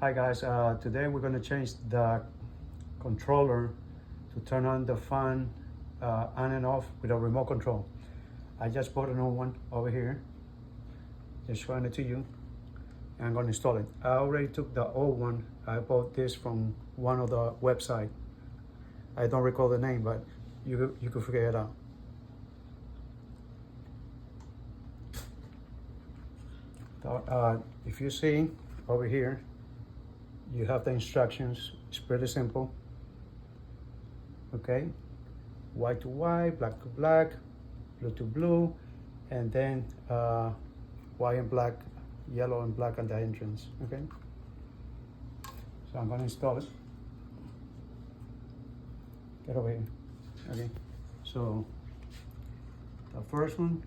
Hi guys, today we're going to change the controller to turn on the fan on and off with a remote control. I just bought a new one over here, just showing it to you, and I'm going to install it. I already took the old one. I bought this from one of the website. I don't recall the name, but you could figure it out. If you see over here, you have the instructions. It's pretty simple. Okay, white to white, black to black, blue to blue, and then white and black, yellow and black at the entrance. Okay, so I'm gonna install it. Get over here. Okay, so the first one,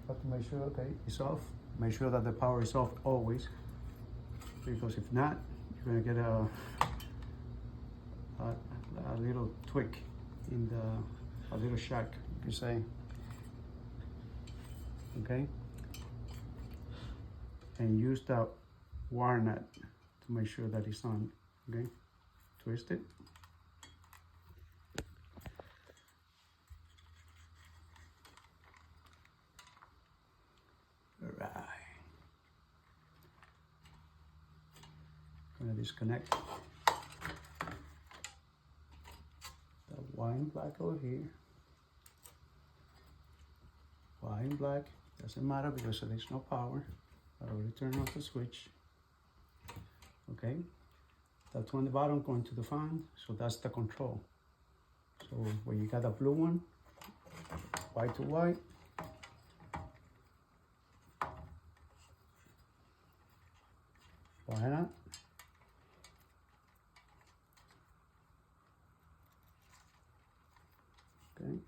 have to make sure, okay, it's off. Make sure that the power is off always, because if not, you're gonna get a little tweak in a little shock, you can say. Okay, and use the wire nut to make sure that it's on. Okay, twist it. All right. Gonna disconnect the white and black over here. White and black, doesn't matter because there's no power. I already turned off the switch. Okay, that one on the bottom going to the fan, so that's the control. So when you got a blue one, white to white, why not? Okay.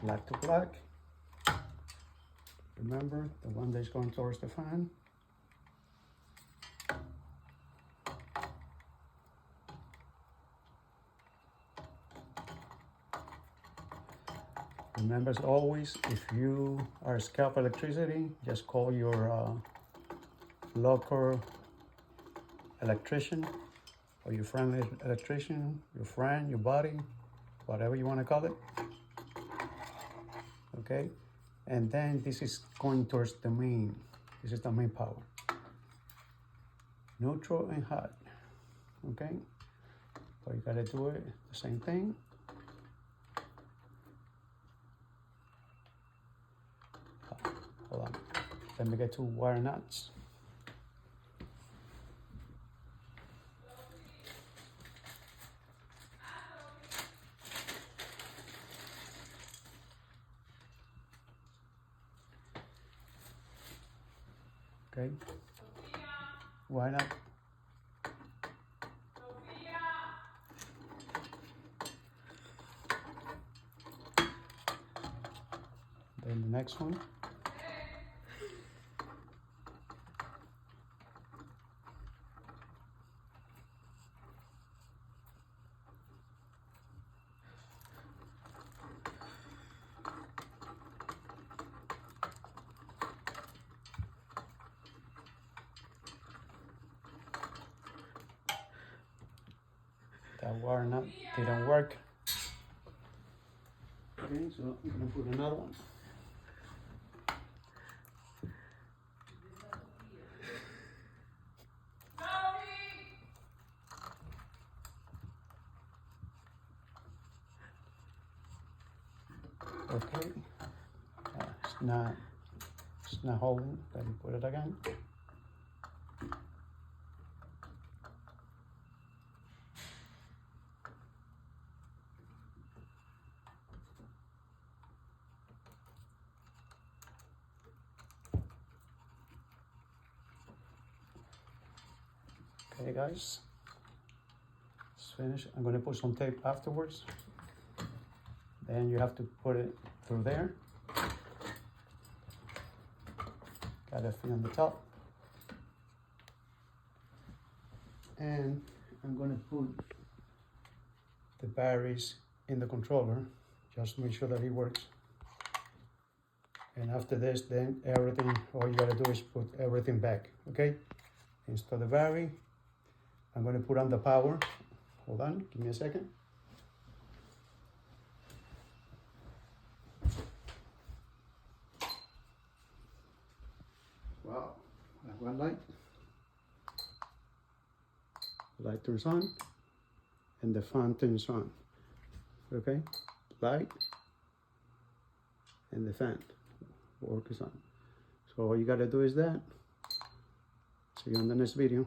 Black to black. Remember, the one that's going towards the fan. Remember, as always, if you are scared of electricity, just call your local electrician, or your friendly electrician, your friend, your buddy, whatever you want to call it. Okay, and then this is going towards the main. This is the main power. Neutral and hot. Okay, but you gotta do it the same thing. Hold on, let me get two wire nuts. Okay, why not? Then the next one. That wire nut didn't work. Okay, so I'm gonna put another one. Okay, it's not holding. Let me put it again. Okay guys, it's finished. I'm going to put some tape afterwards. Then you have to put it through there. Got a few on the top. And I'm going to put the batteries in the controller just to make sure that it works. And after this, then everything, all you gotta do is put everything back, okay? Install the battery. I'm gonna put on the power. Hold on, give me a second. Wow, I have one light. The light turns on and the fan turns on, okay? Light and the fan work is on. So all you gotta do is that. See you on the next video.